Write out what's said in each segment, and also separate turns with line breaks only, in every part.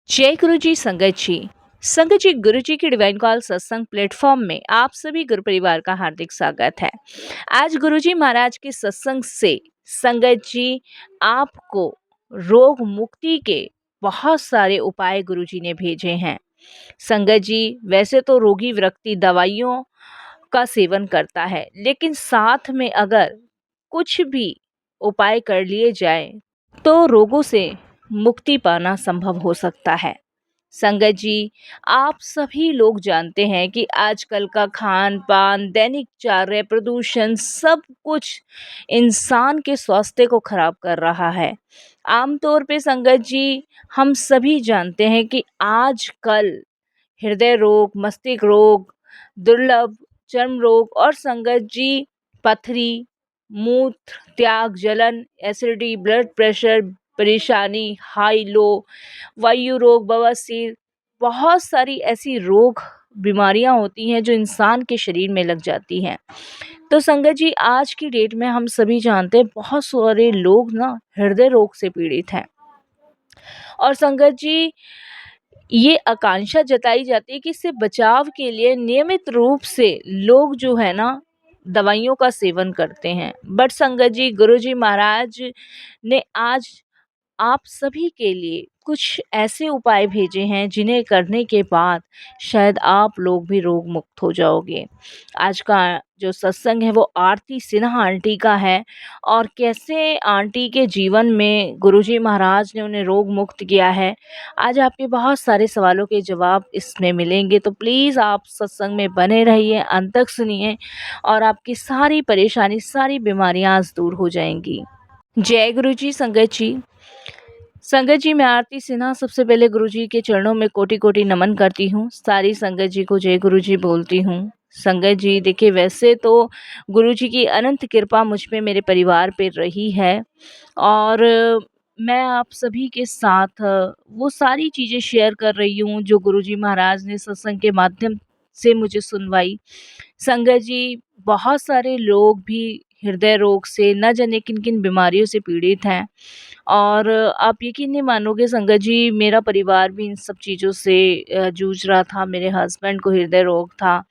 जय गुरु जी संगत जी। संगत जी, गुरु जी की डिवाइन कॉल सत्संग प्लेटफॉर्म में आप सभी गुरु परिवार का हार्दिक स्वागत है। आज गुरु जी महाराज के सत्संग से संगत जी आपको रोग मुक्ति के बहुत सारे उपाय गुरु जी ने भेजे हैं। संगत जी, वैसे तो रोगी व्यक्ति दवाइयों का सेवन करता है, लेकिन साथ में अगर कुछ भी उपाय कर लिए जाए तो रोगों से मुक्ति पाना संभव हो सकता है। संगत जी, आप सभी लोग जानते हैं कि आजकल का खान पान, दैनिक कार्य, प्रदूषण सब कुछ इंसान के स्वास्थ्य को खराब कर रहा है। आमतौर पे संगत जी, हम सभी जानते हैं कि आजकल हृदय रोग, मस्तिष्क रोग, दुर्लभ चर्म रोग और संगत जी पथरी, मूत्र त्याग, जलन, एसिडिटी, ब्लड प्रेशर, परेशानी, हाई लो, वायु रोग, बवासीर, बहुत सारी ऐसी रोग बीमारियां होती हैं जो इंसान के शरीर में लग जाती हैं। तो संगत जी, आज की डेट में हम सभी जानते हैं बहुत सारे लोग ना हृदय रोग से पीड़ित हैं। और संगत जी, ये आकांक्षा जताई जाती है कि इससे बचाव के लिए नियमित रूप से लोग जो है ना दवाइयों का सेवन करते हैं। बट संगत जी, गुरुजी महाराज ने आज आप सभी के लिए कुछ ऐसे उपाय भेजे हैं जिन्हें करने के बाद शायद आप लोग भी रोग मुक्त हो जाओगे। आज का जो सत्संग है वो आरती सिन्हा आंटी का है, और कैसे आंटी के जीवन में गुरुजी महाराज ने उन्हें रोग मुक्त किया है। आज आपके बहुत सारे सवालों के जवाब इसमें मिलेंगे, तो प्लीज़ आप सत्संग में बने रहिए, अंत तक सुनिए और आपकी सारी परेशानी, सारी बीमारियां आज दूर हो जाएंगी। जय गुरु जी संगत जी। संगत जी, मैं आरती सिन्हा सबसे पहले गुरु जी के चरणों में कोटि कोटि नमन करती हूँ। सारी संगत जी को जय गुरु जी बोलती हूँ। संगत जी, देखिए, वैसे तो गुरु जी की अनंत कृपा मुझ पे, मेरे परिवार पे रही है, और मैं आप सभी के साथ वो सारी चीज़ें शेयर कर रही हूँ जो गुरु जी महाराज ने सत्संग के माध्यम से मुझे सुनवाई। संगत जी, बहुत सारे लोग भी हृदय रोग से न जाने किन किन बीमारियों से पीड़ित हैं, और आप यकीन नहीं मानोगे संगत जी, मेरा परिवार भी इन सब चीज़ों से जूझ रहा था। मेरे हस्बैंड को हृदय रोग था,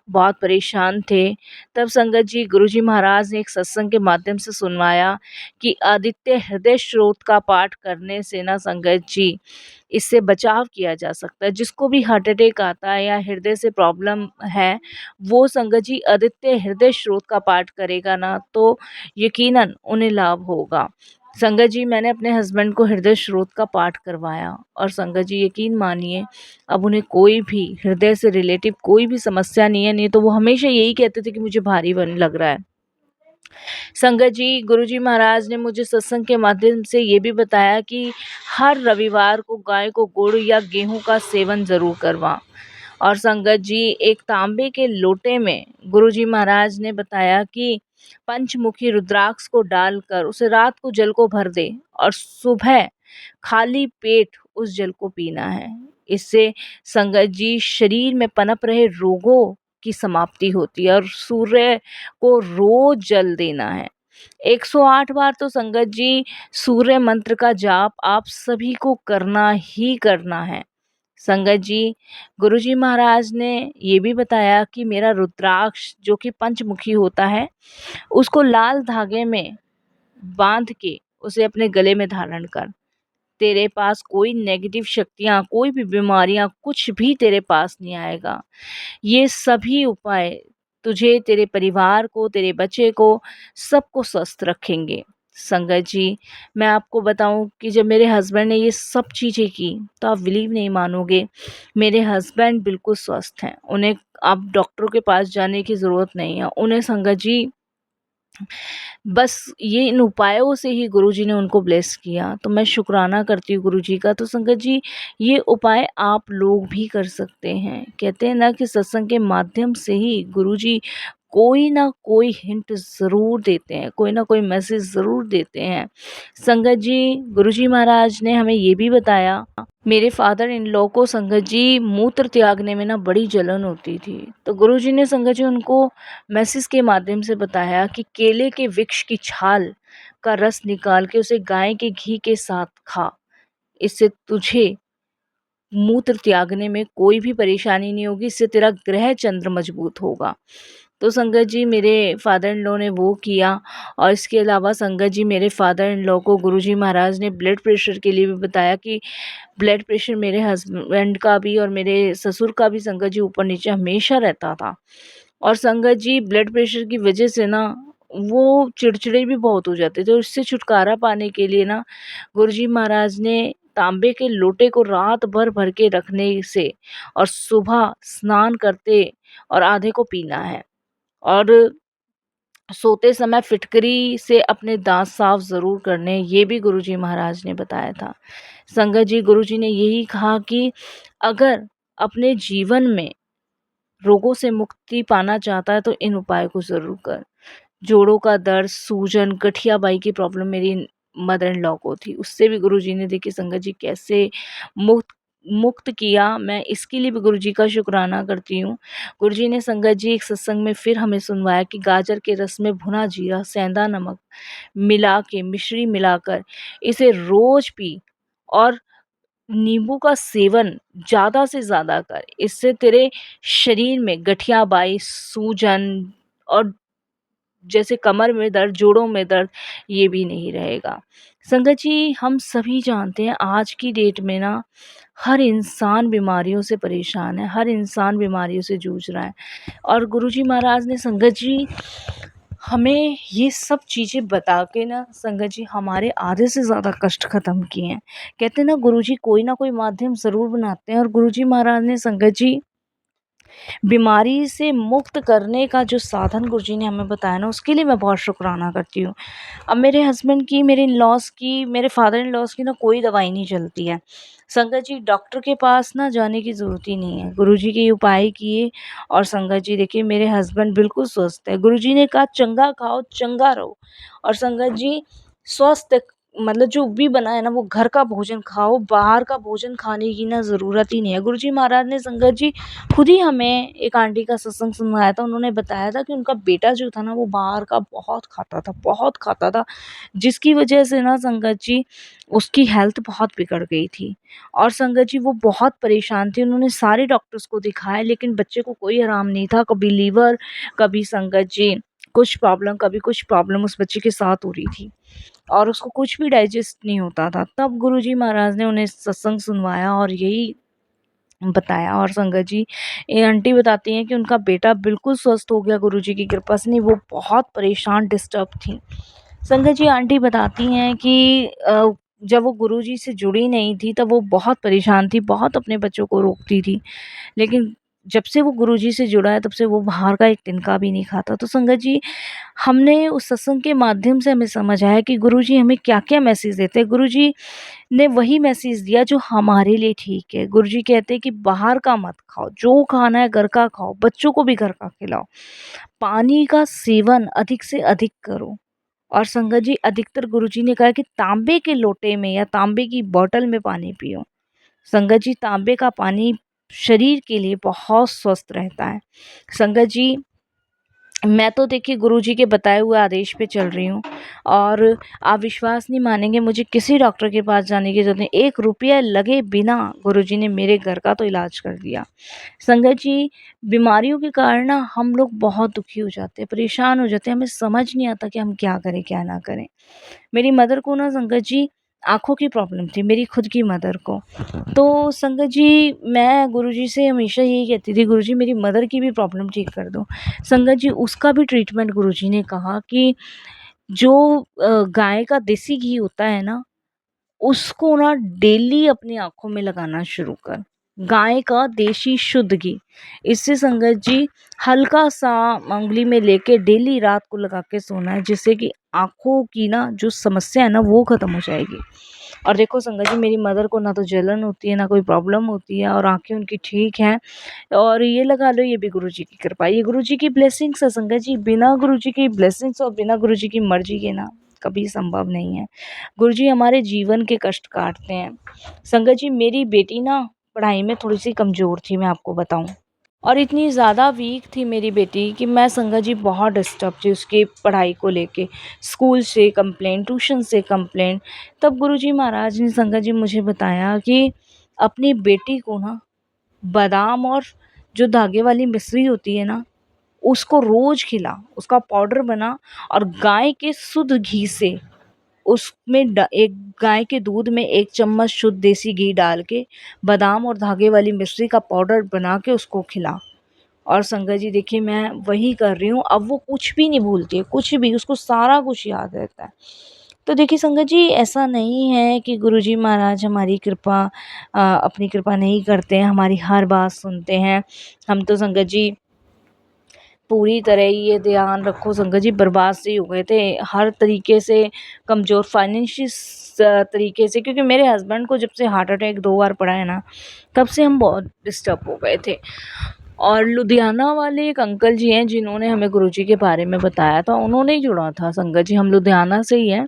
बहुत परेशान थे। तब संगत जी, गुरुजी महाराज ने एक सत्संग के माध्यम से सुनवाया कि आदित्य हृदय स्रोत का पाठ करने से ना संगत जी, इससे बचाव किया जा सकता है। जिसको भी हार्ट अटैक आता है या हृदय से प्रॉब्लम है, वो संगत जी आदित्य हृदय स्रोत का पाठ करेगा ना, तो यकीनन उन्हें लाभ होगा। संगत जी, मैंने अपने हस्बैंड को हृदय स्रोत का पाठ करवाया, और संगत जी यकीन मानिए, अब उन्हें कोई भी हृदय से रिलेटिव कोई भी समस्या नहीं है। नहीं तो वो हमेशा यही कहते थे कि मुझे भारी वन लग रहा है। संगत जी, गुरुजी महाराज ने मुझे सत्संग के माध्यम से ये भी बताया कि हर रविवार को गाय को गुड़ या गेहूं का सेवन जरूर करवा। और संगत जी, एक तांबे के लोटे में गुरुजी महाराज ने बताया कि पंचमुखी रुद्राक्ष को डालकर उसे रात को जल को भर दे, और सुबह खाली पेट उस जल को पीना है। इससे संगत जी, शरीर में पनप रहे रोगों की समाप्ति होती है, और सूर्य को रोज जल देना है। 108 बार तो संगत जी सूर्य मंत्र का जाप आप सभी को करना ही करना है। संगत जी, गुरुजी महाराज ने ये भी बताया कि मेरा रुद्राक्ष जो कि पंचमुखी होता है, उसको लाल धागे में बांध के उसे अपने गले में धारण कर। तेरे पास कोई नेगेटिव शक्तियाँ, कोई भी बीमारियाँ, कुछ भी तेरे पास नहीं आएगा। ये सभी उपाय तुझे, तेरे परिवार को, तेरे बच्चे को, सबको स्वस्थ रखेंगे। संगत जी, मैं आपको बताऊं कि जब मेरे हस्बैंड ने ये सब चीज़ें की, तो आप बिलीव नहीं मानोगे, मेरे हस्बैंड बिल्कुल स्वस्थ हैं। उन्हें अब डॉक्टरों के पास जाने की ज़रूरत नहीं है। उन्हें संगत जी बस ये इन उपायों से ही गुरुजी ने उनको ब्लेस किया। तो मैं शुक्राना करती हूँ गुरुजी का। तो संगत जी, ये उपाय आप लोग भी कर सकते हैं। कहते हैं ना कि सत्संग के माध्यम से ही गुरुजी कोई ना कोई हिंट ज़रूर देते हैं, कोई ना कोई मैसेज ज़रूर देते हैं। संगत जी, गुरुजी महाराज ने हमें ये भी बताया, मेरे फादर इन लॉ को संगत जी मूत्र त्यागने में ना बड़ी जलन होती थी। तो गुरुजी ने संगत जी उनको मैसेज के माध्यम से बताया कि केले के वृक्ष की छाल का रस निकाल के उसे गाय के घी के साथ खा। इससे तुझे मूत्र त्यागने में कोई भी परेशानी नहीं होगी, इससे तेरा ग्रह चंद्र मजबूत होगा। तो संगत जी मेरे फादर इन लॉ ने वो किया। और इसके अलावा संगत जी मेरे फादर इन लॉ को गुरुजी महाराज ने ब्लड प्रेशर के लिए भी बताया कि ब्लड प्रेशर मेरे हस्बैंड का भी और मेरे ससुर का भी संगत जी ऊपर नीचे हमेशा रहता था। और संगत जी ब्लड प्रेशर की वजह से ना वो चिड़चिड़े भी बहुत हो जाते थे, और इससे छुटकारा पाने के लिए ना गुरुजी महाराज ने तांबे के लोटे को रात भर भर के रखने से और सुबह स्नान करते और आधे को पीना है, और सोते समय फिटकरी से अपने दांत साफ ज़रूर करने, ये भी गुरुजी महाराज ने बताया था। संगत जी गुरुजी ने यही कहा कि अगर अपने जीवन में रोगों से मुक्ति पाना चाहता है तो इन उपायों को ज़रूर कर। जोड़ों का दर्द, सूजन, गठिया-बाई की प्रॉब्लम मेरी मदर इन लॉ को थी, उससे भी गुरुजी ने देखिए संगत जी कैसे मुक्त मुक्त किया। मैं इसके लिए भी गुरुजी का शुक्राना करती हूँ। गुरुजी ने संगत जी एक सत्संग में फिर हमें सुनवाया कि गाजर के रस में भुना जीरा, सेंधा नमक मिला के, मिश्री मिलाकर इसे रोज़ पी, और नींबू का सेवन ज़्यादा से ज़्यादा कर। इससे तेरे शरीर में गठिया-बाई, सूजन और जैसे कमर में दर्द, जोड़ों में दर्द, ये भी नहीं रहेगा। संगत जी हम सभी जानते हैं आज की डेट में ना हर इंसान बीमारियों से परेशान है, हर इंसान बीमारियों से जूझ रहा है। और गुरुजी महाराज ने संगत जी हमें ये सब चीज़ें बता के ना संगत जी हमारे आधे से ज़्यादा कष्ट ख़त्म किए हैं। कहते हैं ना गुरुजी कोई ना कोई माध्यम ज़रूर बनाते हैं, और गुरुजी महाराज ने संगत जी बीमारी से मुक्त करने का जो साधन गुरुजी ने हमें बताया ना, उसके लिए मैं बहुत शुक्राना करती हूँ। अब मेरे हस्बैंड की, मेरे इन-लॉज़ की, मेरे फादर इन-लॉज़ की ना कोई दवाई नहीं चलती है। संगत जी डॉक्टर के पास ना जाने की ज़रूरत ही नहीं है। गुरुजी के उपाय किए और संगत जी देखिए मेरे हस्बैंड बिल्कुल स्वस्थ है। गुरुजी ने कहा चंगा खाओ, चंगा रहो। और संगत जी स्वस्थ मतलब जो भी बना है ना वो घर का भोजन खाओ, बाहर का भोजन खाने की ना ज़रूरत ही नहीं है। गुरुजी महाराज ने संगत जी खुद ही हमें एक आंटी का सत्संग सुनवाया था। उन्होंने बताया था कि उनका बेटा जो था ना वो बाहर का बहुत खाता था, जिसकी वजह से ना संगत जी उसकी हेल्थ बहुत बिगड़ गई थी। और संगत जी वो बहुत परेशान थी, उन्होंने सारे डॉक्टर्स को दिखाया लेकिन बच्चे को कोई आराम नहीं था। कभी लीवर, कभी संगत जी कुछ प्रॉब्लम, कभी कुछ प्रॉब्लम उस बच्चे के साथ हो रही थी, और उसको कुछ भी डाइजेस्ट नहीं होता था। तब गुरुजी महाराज ने उन्हें सत्संग सुनवाया और यही बताया। और संगत जी ये आंटी बताती हैं कि उनका बेटा बिल्कुल स्वस्थ हो गया गुरुजी की कृपा से। नहीं वो बहुत परेशान, डिस्टर्ब थी। संगत जी आंटी बताती हैं कि जब वो गुरुजी से जुड़ी नहीं थी तब वो बहुत परेशान थी, बहुत अपने बच्चों को रोकती थी। लेकिन जब से वो गुरुजी से जुड़ा है तब से वो बाहर का एक तिनका भी नहीं खाता। तो संगत जी हमने उस सत्संग के माध्यम से हमें समझ आया कि गुरुजी हमें क्या-क्या मैसेज देते हैं। गुरुजी ने वही मैसेज दिया जो हमारे लिए ठीक है। गुरुजी कहते हैं कि बाहर का मत खाओ, जो खाना है घर का खाओ, बच्चों को भी घर का खिलाओ। पानी का सेवन अधिक से अधिक करो। और संगत जी अधिकतर गुरुजी ने कहा कि तांबे के लोटे में या तांबे की बॉटल में पानी पियो। संगत जी तांबे का पानी शरीर के लिए बहुत स्वस्थ रहता है। संगत जी मैं तो देखिए गुरुजी के बताए हुए आदेश पे चल रही हूँ, और आप विश्वास नहीं मानेंगे मुझे किसी डॉक्टर के पास जाने की ज़रूरत नहीं, 1 रुपया लगे बिना गुरुजी ने मेरे घर का तो इलाज कर दिया। संगत जी बीमारियों के कारण ना हम लोग बहुत दुखी हो जाते हैं, परेशान हो जाते हैं, हमें समझ नहीं आता कि हम क्या करें क्या ना करें। मेरी मदर को ना संगत जी आँखों की प्रॉब्लम थी, मेरी खुद की मदर को। तो संगत जी मैं गुरुजी से हमेशा यही कहती थी गुरुजी मेरी मदर की भी प्रॉब्लम ठीक कर दो। संगत जी उसका भी ट्रीटमेंट गुरुजी ने कहा कि जो गाय का देसी घी होता है ना, उसको ना डेली अपनी आँखों में लगाना शुरू कर। गाय का देशी शुद्ध घी। इससे संगत जी हल्का-सा उँगली में लेके डेली रात को लगा के सोना है, जिससे कि आँखों की ना जो समस्या है ना वो ख़त्म हो जाएगी। और देखो संगत जी मेरी मदर को ना तो जलन होती है, ना कोई प्रॉब्लम होती है, और आँखें उनकी ठीक हैं। और ये लगा लो ये भी गुरुजी की कृपा है, ये गुरुजी की ब्लेसिंग्स है संगत जी। बिना गुरुजी की ब्लेसिंग्स और बिना गुरुजी की मर्ज़ी के ना कभी संभव नहीं है। गुरुजी हमारे जीवन के कष्ट काटते हैं। संगत जी मेरी बेटी ना पढ़ाई में थोड़ी-सी कमज़ोर थी, मैं आपको बताऊँ। और इतनी ज़्यादा वीक थी मेरी बेटी कि मैं संगत जी बहुत डिस्टर्ब थी उसकी पढ़ाई को लेके। स्कूल से कंप्लेंट, ट्यूशन से कंप्लेंट। तब गुरुजी महाराज ने संगत जी मुझे बताया कि अपनी बेटी को ना बादाम और जो धागे वाली मिश्री होती है ना, उसको रोज खिला, उसका पाउडर बना और गाय के शुद्ध घी से उसमें एक गाय के दूध में 1 चम्मच शुद्ध देसी घी डाल के बादाम और धागे वाली मिश्री का पाउडर बना के उसको खिला। और संगत जी देखिए मैं वही कर रही हूँ, अब वो कुछ भी नहीं भूलती है, कुछ भी, उसको सारा कुछ याद रहता है। तो देखिए संगत जी ऐसा नहीं है कि गुरुजी महाराज हमारी कृपा अपनी कृपा नहीं करते हैं, हमारी हर बात सुनते हैं। हम तो संगत जी पूरी तरह ये ध्यान रखो संगत जी बर्बाद से ही हो गए थे, हर तरीके से कमज़ोर फाइनेंशियल तरीके से, क्योंकि मेरे हस्बैंड को जब से हार्ट अटैक 2 बार पड़ा है ना, तब से हम बहुत डिस्टर्ब हो गए थे। और लुधियाना वाले एक अंकल जी हैं जिन्होंने हमें गुरुजी के बारे में बताया था, उन्होंने ही जुड़ा था संगत जी, हम लुधियाना से ही हैं।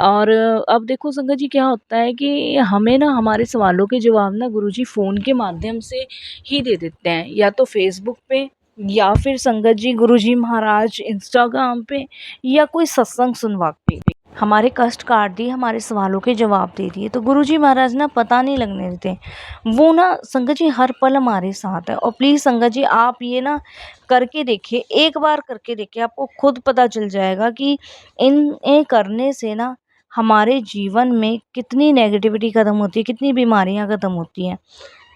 और अब देखो संगत जी क्या होता है कि हमें ना हमारे सवालों के जवाब ना गुरुजी फ़ोन के माध्यम से ही दे देते हैं, या तो फ़ेसबुक पे या फिर संगत जी गुरुजी महाराज इंस्टाग्राम पे या कोई सत्संग सुनवा के हमारे कष्ट काट दिए, हमारे सवालों के जवाब दे दिए। तो गुरुजी महाराज ना पता नहीं लगने देते, वो ना संगत जी हर पल हमारे साथ है। और प्लीज़ संगत जी आप ये ना करके देखिए, एक बार करके देखिए, आपको खुद पता चल जाएगा कि इन्हें करने से ना हमारे जीवन में कितनी नेगेटिविटी खत्म होती है, कितनी बीमारियां खत्म होती हैं।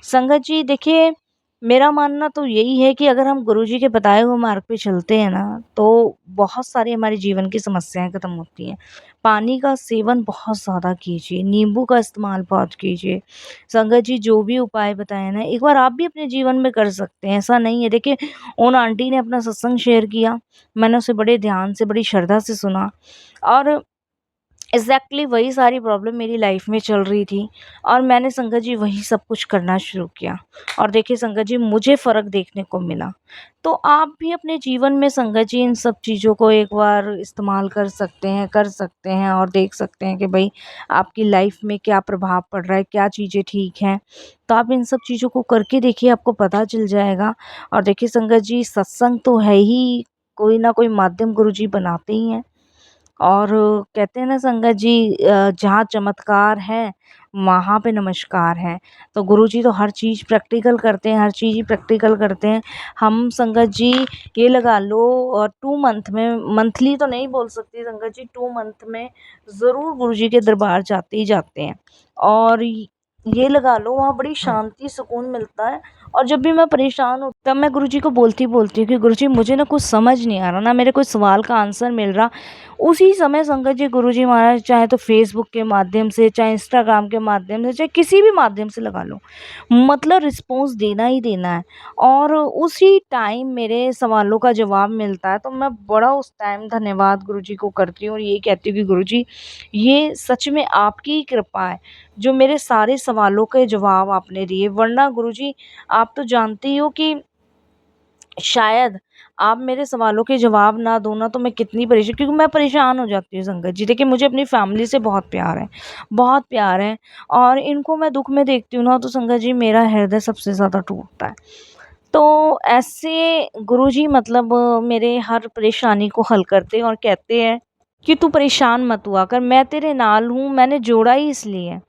संगत जी देखिए मेरा मानना तो यही है कि अगर हम गुरुजी के बताए हुए मार्ग पे चलते हैं ना, तो बहुत सारी हमारे जीवन की समस्याएं खत्म होती हैं। पानी का सेवन बहुत ज़्यादा कीजिए, नींबू का इस्तेमाल बहुत कीजिए। संगत जी जो भी उपाय बताए ना, एक बार आप भी अपने जीवन में कर सकते हैं, ऐसा नहीं है। देखिए उन आंटी ने अपना सत्संग शेयर किया, मैंने उसे बड़े ध्यान से, बड़ी श्रद्धा से सुना, और वही सारी प्रॉब्लम मेरी लाइफ में चल रही थी, और मैंने संगत जी वही सब कुछ करना शुरू किया, और देखिए संगत जी मुझे फ़र्क देखने को मिला। तो आप भी अपने जीवन में संगत जी इन सब चीज़ों को एक बार इस्तेमाल कर सकते हैं, और देख सकते हैं कि भाई आपकी लाइफ में क्या प्रभाव पड़ रहा है, क्या चीज़ें ठीक हैं। तो आप इन सब चीज़ों को करके देखिए, आपको पता चल जाएगा। और देखिए संगत जी सत्संग तो है ही, कोई ना कोई माध्यम गुरुजी बनाते ही हैं। और कहते हैं ना संगत जी जहाँ चमत्कार है वहाँ पे नमस्कार है। तो गुरुजी तो हर चीज़ प्रैक्टिकल करते हैं, हर चीज़ ही प्रैक्टिकल करते हैं। हम संगत जी ये लगा लो 2 मंथ में, मंथली तो नहीं बोल सकती संगत जी, 2 मंथ में ज़रूर गुरुजी के दरबार जाते ही जाते हैं। और ये लगा लो वहाँ बड़ी शांति सुकून मिलता है। और जब भी मैं परेशान हूँ तब मैं गुरुजी को बोलती बोलती हूँ कि गुरुजी मुझे ना कुछ समझ नहीं आ रहा, ना मेरे कोई सवाल का आंसर मिल रहा। उसी समय संगत जी गुरुजी महाराज चाहे तो फेसबुक के माध्यम से, चाहे इंस्टाग्राम के माध्यम से, चाहे किसी भी माध्यम से लगा लो, मतलब रिस्पॉन्स देना ही देना है। और उसी टाइम मेरे सवालों का जवाब मिलता है, तो मैं बड़ा उस टाइम धन्यवाद गुरुजी को करती हूँ, और ये कहती हूँ कि गुरुजी ये सच में आपकी ही कृपा है जो मेरे सारे सवालों के जवाब आपने दिए। वरना गुरुजी आप तो जानते ही हो कि शायद आप मेरे सवालों के जवाब ना दो ना, तो मैं कितनी परेशान, क्योंकि मैं परेशान हो जाती हूँ संगत जी। देखिए मुझे अपनी फैमिली से बहुत प्यार है, बहुत प्यार है, और इनको मैं दुख में देखती हूँ ना, तो संगत जी मेरा हृदय सबसे ज़्यादा टूटता है। तो ऐसे गुरुजी मतलब मेरे हर परेशानी को हल करते हैं और कहते हैं कि तू परेशान मत हुआ कर, मैं तेरे नाल हूँ, मैंने जोड़ा ही इसलिए है।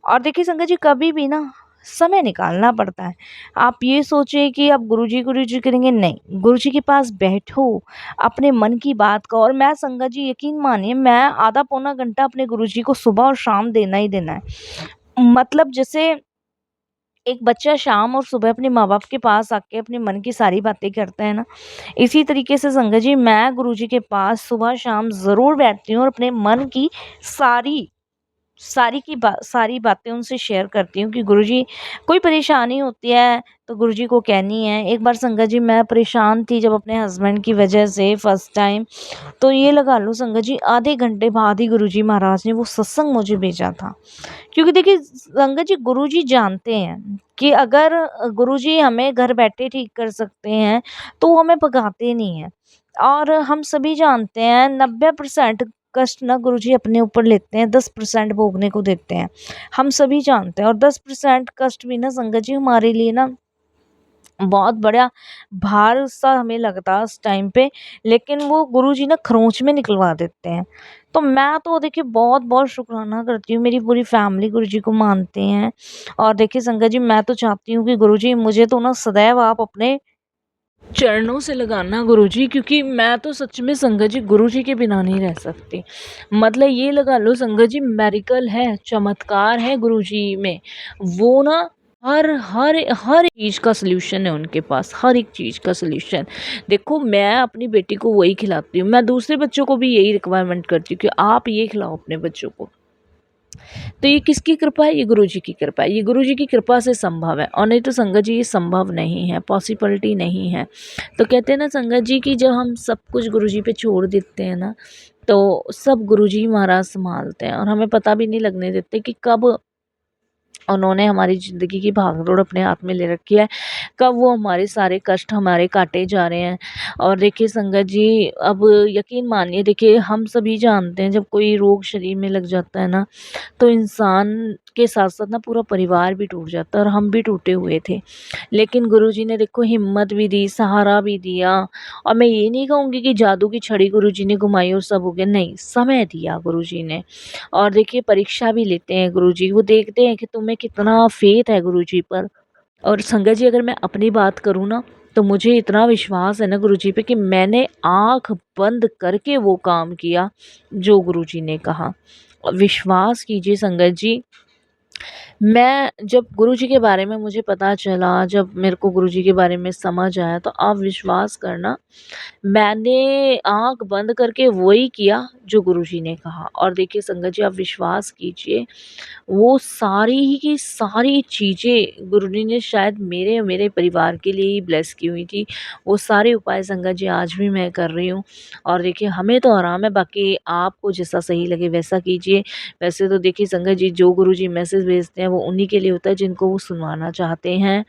और देखिए संगत जी कभी भी ना समय निकालना पड़ता है। आप ये सोचिए कि आप गुरुजी करेंगे, नहीं, गुरुजी के पास बैठो, अपने मन की बात कहो। और मैं संगत जी यकीन मानिए मैं आधा पौना घंटा अपने गुरुजी को सुबह और शाम देना ही देना है। मतलब जैसे एक बच्चा शाम और सुबह अपने माँ बाप के पास आके अपने मन की सारी बातें करता है ना, इसी तरीके से संगत जी मैं गुरुजी के पास सुबह शाम ज़रूर बैठती हूँ, और अपने मन की सारी सारी बातें उनसे शेयर करती हूँ कि गुरुजी कोई परेशानी होती है तो गुरुजी को कहनी है। एक बार संगत जी मैं परेशान थी जब अपने हस्बैंड की वजह से फर्स्ट टाइम, तो ये लगा लो संगत जी आधे घंटे बाद ही गुरुजी महाराज ने वो सत्संग मुझे भेजा था। क्योंकि देखिए संगत जी गुरुजी जानते हैं कि अगर गुरुजी हमें घर बैठे ठीक कर सकते हैं तो वो हमें भगाते नहीं हैं। और हम सभी जानते हैं 90% कष्ट ना गुरुजी अपने ऊपर लेते हैं, 10% भोगने को देते हैं, हम सभी जानते हैं। और 10% कष्ट भी ना संगत जी हमारे लिए ना बहुत बड़ा भार सा हमें लगता है उस टाइम पे, लेकिन वो गुरुजी ना खरोंच में निकलवा देते हैं। तो मैं तो देखिए बहुत-बहुत शुक्राना करती हूँ, मेरी पूरी फैमिली गुरुजी को मानते हैं। और देखिए संगत जी, मैं तो चाहती हूँ कि गुरुजी मुझे तो ना सदैव आप अपने चरणों से लगाना गुरुजी, क्योंकि मैं तो सच में संगत जी गुरुजी के बिना नहीं रह सकती। मतलब ये लगा लो संगत जी, मेरिकल है, चमत्कार है गुरुजी में। वो ना हर हर हर चीज़ का सॉल्यूशन है उनके पास, हर एक चीज़ का सॉल्यूशन। देखो मैं अपनी बेटी को वही खिलाती हूँ, मैं दूसरे बच्चों को भी यही रिक्वायरमेंट करती हूँ कि आप ये खिलाओ अपने बच्चों को। तो ये किसकी कृपा है? ये गुरुजी की कृपा है। ये गुरुजी की कृपा से संभव है, और नहीं तो संगत जी ये संभव नहीं है, पॉसिबिलिटी नहीं है। तो कहते हैं ना संगत जी कि जब हम सब कुछ गुरुजी पे छोड़ देते हैं ना, तो सब गुरुजी महाराज सँभालते हैं, और हमें पता भी नहीं लगने देते कि कब उन्होंने हमारी ज़िंदगी की भागदौड़ अपने हाथ में ले रखी है, कब वो हमारे सारे कष्ट हमारे काटे जा रहे हैं। और देखिए संगत जी, अब यकीन मानिए, देखिए हम सभी जानते हैं जब कोई रोग शरीर में लग जाता है ना, तो इंसान के साथ-साथ ना पूरा परिवार भी टूट जाता है, और हम भी टूटे हुए थे। लेकिन गुरुजी ने देखो हिम्मत भी दी, सहारा भी दिया, और मैं ये नहीं कहूँगी कि जादू की छड़ी गुरुजी ने घुमाई और सब हो गया, नहीं, समय दिया गुरुजी ने। और देखिए परीक्षा भी लेते हैं गुरुजी, वो देखते हैं कि तुम्हें कितना फ़ेथ है गुरुजी पर। और संगत जी, अगर मैं अपनी बात करूँ ना, तो मुझे इतना विश्वास है ना गुरुजी पे कि मैंने आँख बंद करके वो काम किया जो गुरुजी ने कहा। विश्वास कीजिए संगत जी, मैं जब गुरुजी के बारे में मुझे पता चला, जब मेरे को गुरुजी के बारे में समझ आया, तो आप विश्वास करना, मैंने आँख बंद करके वही किया जो गुरुजी ने कहा। और देखिए संगत जी, आप विश्वास कीजिए, वो सारी ही की सारी चीज़ें गुरुजी ने शायद मेरे और मेरे परिवार के लिए ही ब्लेस की हुई थी। वो सारे उपाय संगत जी आज भी मैं कर रही हूँ, और देखिए हमें तो आराम है, बाकी आपको जैसा सही लगे वैसा कीजिए। वैसे तो देखिए संगत जी, जो गुरुजी मैसेज भेजते हैं वो उन्हीं के लिए होता है जिनको वो सुनवाना चाहते हैं।